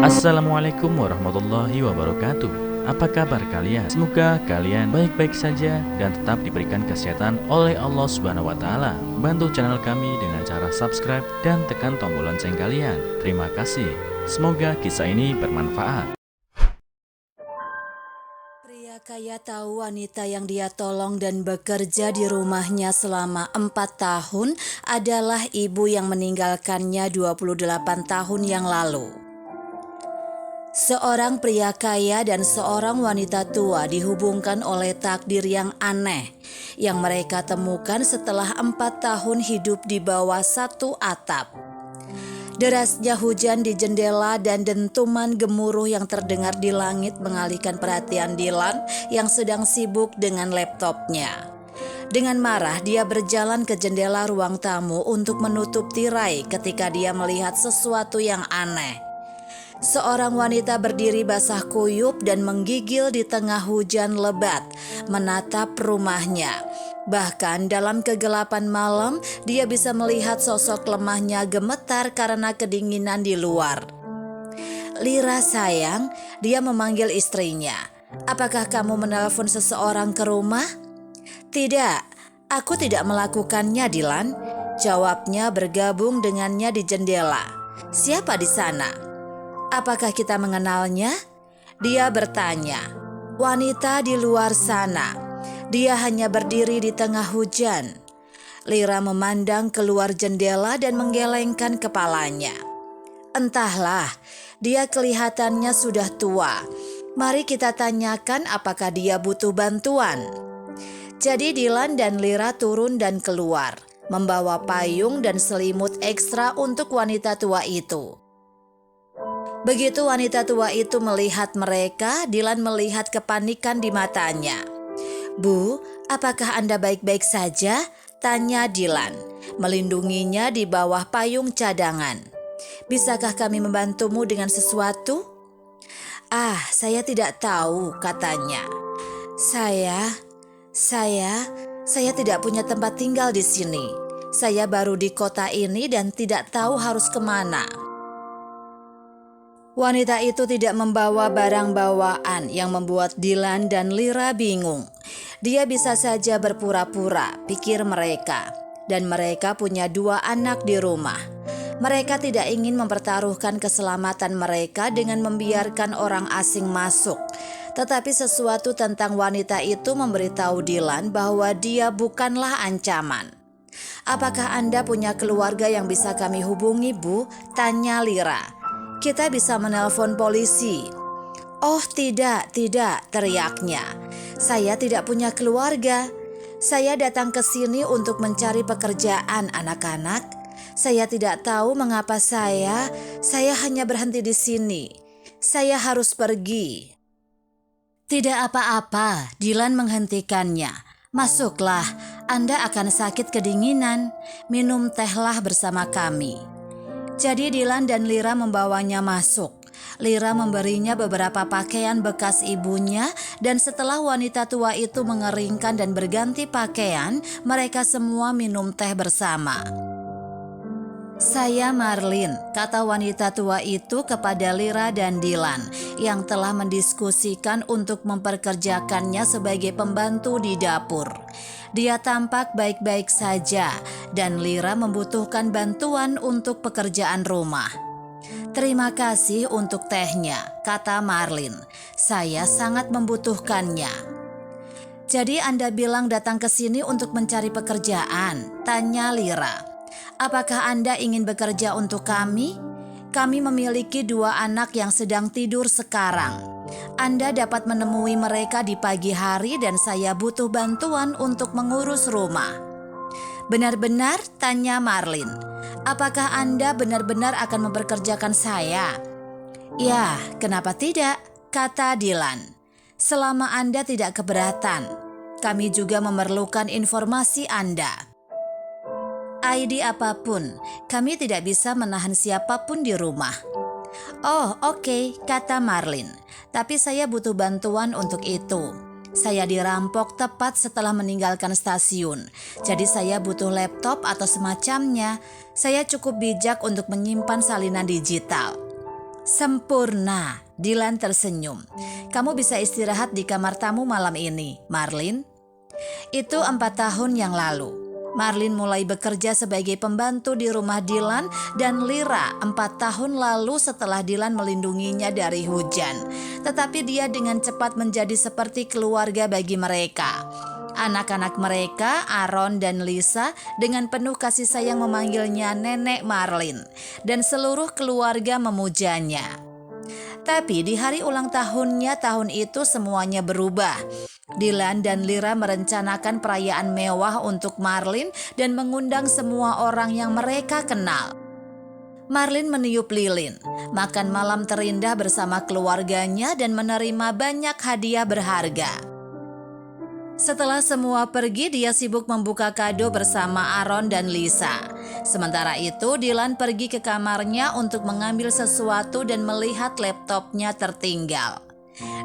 Assalamualaikum warahmatullahi wabarakatuh. Apa kabar kalian? Semoga kalian baik-baik saja dan tetap diberikan kesehatan oleh Allah Subhanahu wa taala. Bantu channel kami dengan cara subscribe dan tekan tombol lonceng kalian. Terima kasih. Semoga kisah ini bermanfaat. Pria kaya tahu wanita yang dia tolong dan bekerja di rumahnya selama 4 tahun adalah ibu yang meninggalkannya 28 tahun yang lalu. Seorang pria kaya dan seorang wanita tua dihubungkan oleh takdir yang aneh yang mereka temukan setelah 4 tahun hidup di bawah satu atap. Derasnya hujan di jendela dan dentuman gemuruh yang terdengar di langit mengalihkan perhatian Dylan yang sedang sibuk dengan laptopnya. Dengan marah, dia berjalan ke jendela ruang tamu untuk menutup tirai ketika dia melihat sesuatu yang aneh. Seorang wanita berdiri basah kuyup dan menggigil di tengah hujan lebat, menatap rumahnya. Bahkan dalam kegelapan malam, dia bisa melihat sosok lemahnya gemetar karena kedinginan di luar. "Lira sayang," dia memanggil istrinya. "Apakah kamu menelpon seseorang ke rumah?" "Tidak, aku tidak melakukannya, Dylan," jawabnya bergabung dengannya di jendela. "Siapa di sana? Apakah kita mengenalnya?" Dia bertanya. "Wanita di luar sana. Dia hanya berdiri di tengah hujan." Lira memandang keluar jendela dan menggelengkan kepalanya. "Entahlah, dia kelihatannya sudah tua. Mari kita tanyakan apakah dia butuh bantuan." Jadi Dylan dan Lira turun dan keluar, membawa payung dan selimut ekstra untuk wanita tua itu. Begitu wanita tua itu melihat mereka, Dylan melihat kepanikan di matanya. "Bu, apakah Anda baik-baik saja?" tanya Dylan, melindunginya di bawah payung cadangan. "Bisakah kami membantumu dengan sesuatu?" Saya tidak tahu," katanya. Saya tidak punya tempat tinggal di sini. Saya baru di kota ini dan tidak tahu harus kemana." Wanita itu tidak membawa barang bawaan yang membuat Dylan dan Lira bingung. Dia bisa saja berpura-pura, pikir mereka. Dan mereka punya 2 anak di rumah. Mereka tidak ingin mempertaruhkan keselamatan mereka dengan membiarkan orang asing masuk. Tetapi sesuatu tentang wanita itu memberitahu Dylan bahwa dia bukanlah ancaman. "Apakah Anda punya keluarga yang bisa kami hubungi, Bu?" tanya Lira. "Kita bisa menelpon polisi." "Oh tidak," teriaknya. "Saya tidak punya keluarga. Saya datang ke sini untuk mencari pekerjaan, anak-anak. Saya tidak tahu mengapa saya hanya berhenti di sini. Saya harus pergi." "Tidak apa-apa," Dylan menghentikannya. "Masuklah, Anda akan sakit kedinginan. Minum tehlah bersama kami." Jadi Dylan dan Lira membawanya masuk. Lira memberinya beberapa pakaian bekas ibunya dan setelah wanita tua itu mengeringkan dan berganti pakaian, mereka semua minum teh bersama. "Saya Marlin," kata wanita tua itu kepada Lira dan Dylan yang telah mendiskusikan untuk memperkerjakannya sebagai pembantu di dapur. Dia tampak baik-baik saja dan Lira membutuhkan bantuan untuk pekerjaan rumah. "Terima kasih untuk tehnya," kata Marlin. "Saya sangat membutuhkannya." "Jadi Anda bilang datang ke sini untuk mencari pekerjaan?" tanya Lira. "Apakah Anda ingin bekerja untuk kami? Kami memiliki 2 anak yang sedang tidur sekarang. Anda dapat menemui mereka di pagi hari dan saya butuh bantuan untuk mengurus rumah." "Benar-benar?" tanya Marlin. "Apakah Anda benar-benar akan memperkerjakan saya?" "Ya, kenapa tidak?" kata Dylan. "Selama Anda tidak keberatan. Kami juga memerlukan informasi Anda." "ID apapun, kami tidak bisa menahan siapapun di rumah." "Oh, oke," kata Marlin. "Tapi saya butuh bantuan untuk itu. Saya dirampok tepat setelah meninggalkan stasiun. Jadi saya butuh laptop atau semacamnya. Saya cukup bijak untuk menyimpan salinan digital." Sempurna, Dylan tersenyum. Kamu bisa istirahat di kamar tamu malam ini, Marlin. Itu 4 tahun yang lalu. Marlin mulai bekerja sebagai pembantu di rumah Dylan dan Lyra 4 tahun lalu setelah Dylan melindunginya dari hujan. Tetapi dia dengan cepat menjadi seperti keluarga bagi mereka. Anak-anak mereka, Aaron dan Lisa, dengan penuh kasih sayang memanggilnya Nenek Marlin, dan seluruh keluarga memujanya. Tapi di hari ulang tahunnya tahun itu semuanya berubah. Dylan dan Lyra merencanakan perayaan mewah untuk Marlin dan mengundang semua orang yang mereka kenal. Marlin meniup lilin, makan malam terindah bersama keluarganya dan menerima banyak hadiah berharga. Setelah semua pergi, dia sibuk membuka kado bersama Aaron dan Lisa. Sementara itu, Dylan pergi ke kamarnya untuk mengambil sesuatu dan melihat laptopnya tertinggal.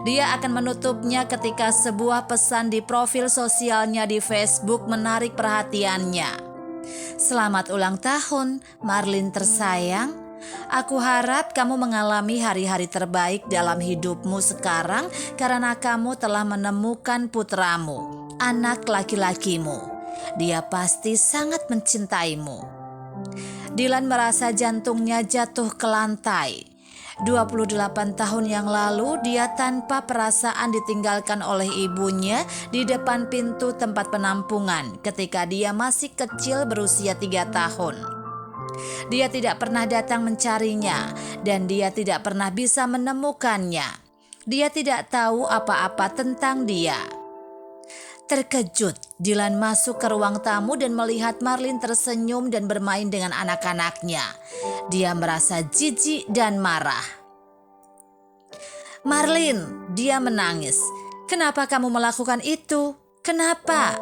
Dia akan menutupnya ketika sebuah pesan di profil sosialnya di Facebook menarik perhatiannya. Selamat ulang tahun, Marlin tersayang. Aku harap kamu mengalami hari-hari terbaik dalam hidupmu sekarang karena kamu telah menemukan putramu, anak laki-lakimu. Dia pasti sangat mencintaimu. Dylan merasa jantungnya jatuh ke lantai. 28 tahun yang lalu dia tanpa perasaan ditinggalkan oleh ibunya di depan pintu tempat penampungan ketika dia masih kecil berusia 3 tahun. Dia tidak pernah datang mencarinya dan dia tidak pernah bisa menemukannya. Dia tidak tahu apa-apa tentang dia. Terkejut, Dylan masuk ke ruang tamu dan melihat Marlin tersenyum dan bermain dengan anak-anaknya. Dia merasa jijik dan marah. Marlin, dia menangis. Kenapa kamu melakukan itu? Kenapa?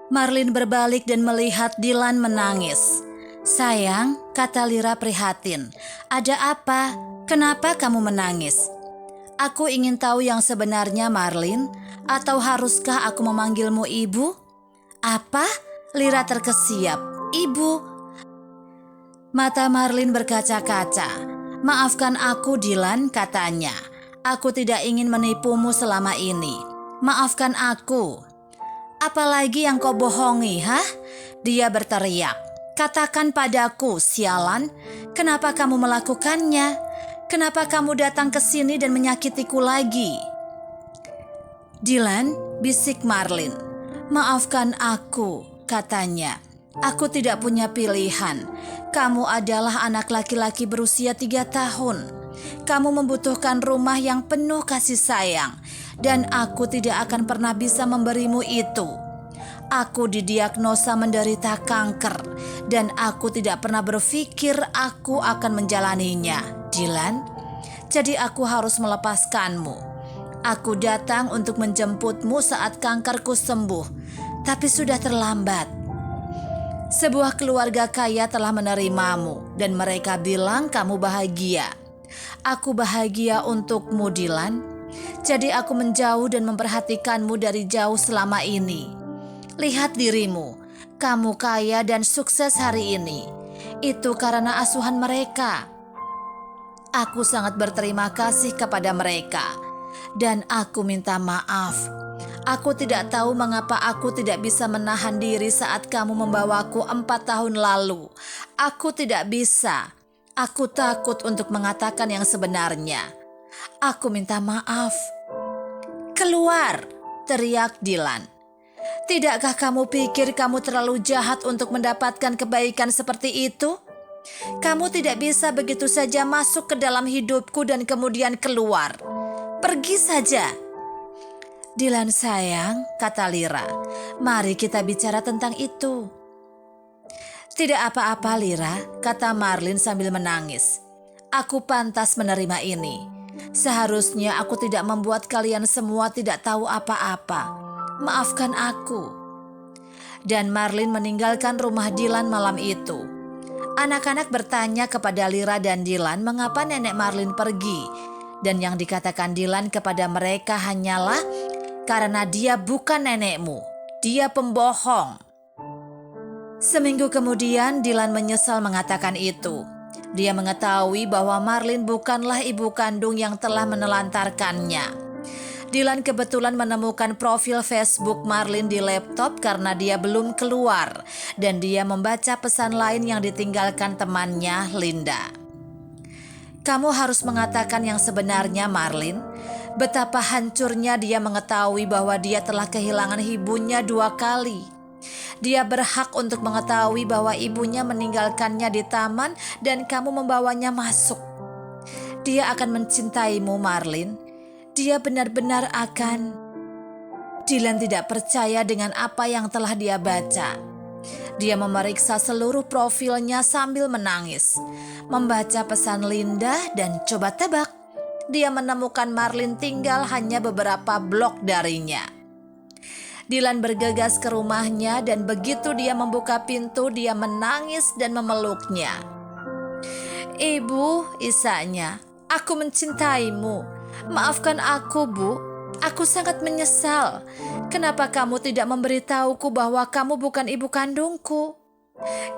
Marlin berbalik dan melihat Dylan menangis. Sayang, kata Lyra prihatin. Ada apa? Kenapa kamu menangis? Aku ingin tahu yang sebenarnya, Marlin. Atau haruskah aku memanggilmu ibu? Apa? Lyra terkesiap. Ibu? Mata Marlin berkaca-kaca. Maafkan aku, Dylan, katanya. Aku tidak ingin menipumu selama ini. Maafkan aku. Apalagi yang kau bohongi, hah? Dia berteriak. Katakan padaku, sialan, kenapa kamu melakukannya? Kenapa kamu datang ke sini dan menyakitiku lagi? Dylan, bisik Marlin. Maafkan aku, katanya. Aku tidak punya pilihan. Kamu adalah anak laki-laki berusia 3 tahun. Kamu membutuhkan rumah yang penuh kasih sayang. Dan aku tidak akan pernah bisa memberimu itu. Aku didiagnosa menderita kanker dan aku tidak pernah berpikir aku akan menjalaninya, Dylan. Jadi aku harus melepaskanmu. Aku datang untuk menjemputmu saat kankerku sembuh, tapi sudah terlambat. Sebuah keluarga kaya telah menerimamu dan mereka bilang kamu bahagia. Aku bahagia untukmu, Dylan. Jadi aku menjauh dan memperhatikanmu dari jauh selama ini. Lihat dirimu, kamu kaya dan sukses hari ini. Itu karena asuhan mereka. Aku sangat berterima kasih kepada mereka. Dan aku minta maaf. Aku tidak tahu mengapa aku tidak bisa menahan diri saat kamu membawaku 4 tahun lalu. Aku tidak bisa. Aku takut untuk mengatakan yang sebenarnya. Aku minta maaf. Keluar, teriak Dylan. Tidakkah kamu pikir kamu terlalu jahat untuk mendapatkan kebaikan seperti itu? Kamu tidak bisa begitu saja masuk ke dalam hidupku dan kemudian keluar. Pergi saja. Dylan sayang, kata Lyra. Mari kita bicara tentang itu. Tidak apa-apa Lyra, kata Marlin sambil menangis. Aku pantas menerima ini. Seharusnya aku tidak membuat kalian semua tidak tahu apa-apa. Maafkan aku. Dan Marlin meninggalkan rumah Dylan malam itu. Anak-anak bertanya kepada Lyra dan Dylan mengapa nenek Marlin pergi. Dan yang dikatakan Dylan kepada mereka hanyalah karena dia bukan nenekmu. Dia pembohong. Seminggu kemudian Dylan menyesal mengatakan itu. Dia mengetahui bahwa Marlin bukanlah ibu kandung yang telah menelantarkannya. Dylan kebetulan menemukan profil Facebook Marlin di laptop karena dia belum keluar, dan dia membaca pesan lain yang ditinggalkan temannya, Linda. "Kamu harus mengatakan yang sebenarnya, Marlin. Betapa hancurnya dia mengetahui bahwa dia telah kehilangan ibunya 2 kali. Dia berhak untuk mengetahui bahwa ibunya meninggalkannya di taman dan kamu membawanya masuk. Dia akan mencintaimu, Marlin. Dia benar-benar akan." Dylan tidak percaya dengan apa yang telah dia baca. Dia memeriksa seluruh profilnya sambil menangis, membaca pesan Linda, dan coba tebak, dia menemukan Marlin tinggal hanya beberapa blok darinya. Dylan bergegas ke rumahnya dan begitu dia membuka pintu, dia menangis dan memeluknya. "Ibu," isanya, "aku mencintaimu. Maafkan aku, Bu. Aku sangat menyesal. Kenapa kamu tidak memberitahuku bahwa kamu bukan ibu kandungku?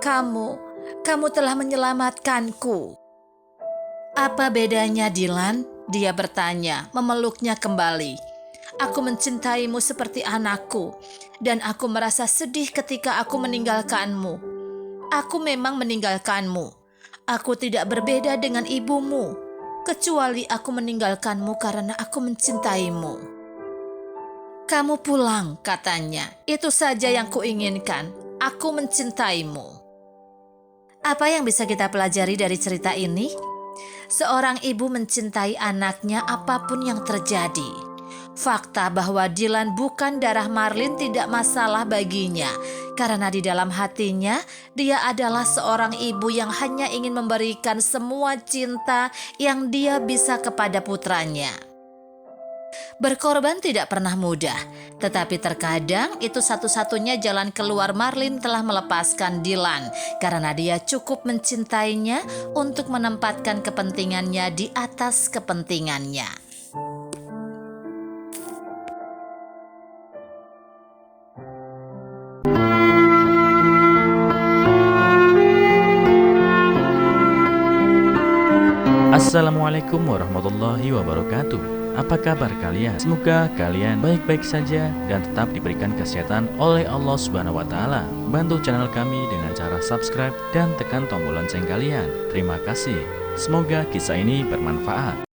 Kamu telah menyelamatkanku." "Apa bedanya, Dylan?" dia bertanya, memeluknya kembali. "Aku mencintaimu seperti anakku, dan aku merasa sedih ketika aku meninggalkanmu. Aku memang meninggalkanmu. Aku tidak berbeda dengan ibumu, kecuali aku meninggalkanmu karena aku mencintaimu." "Kamu pulang," katanya. "Itu saja yang kuinginkan. Aku mencintaimu." Apa yang bisa kita pelajari dari cerita ini? Seorang ibu mencintai anaknya apapun yang terjadi. Fakta bahwa Dylan bukan darah Marlin tidak masalah baginya, karena di dalam hatinya dia adalah seorang ibu yang hanya ingin memberikan semua cinta yang dia bisa kepada putranya. Berkorban tidak pernah mudah, tetapi terkadang itu satu-satunya jalan keluar. Marlin telah melepaskan Dylan karena dia cukup mencintainya untuk menempatkan kepentingannya di atas kepentingannya. Assalamualaikum warahmatullahi wabarakatuh. Apa kabar kalian? Semoga kalian baik-baik saja dan tetap diberikan kesehatan oleh Allah Subhanahu wa Ta'ala. Bantu channel kami dengan cara subscribe dan tekan tombol lonceng kalian. Terima kasih. Semoga kisah ini bermanfaat.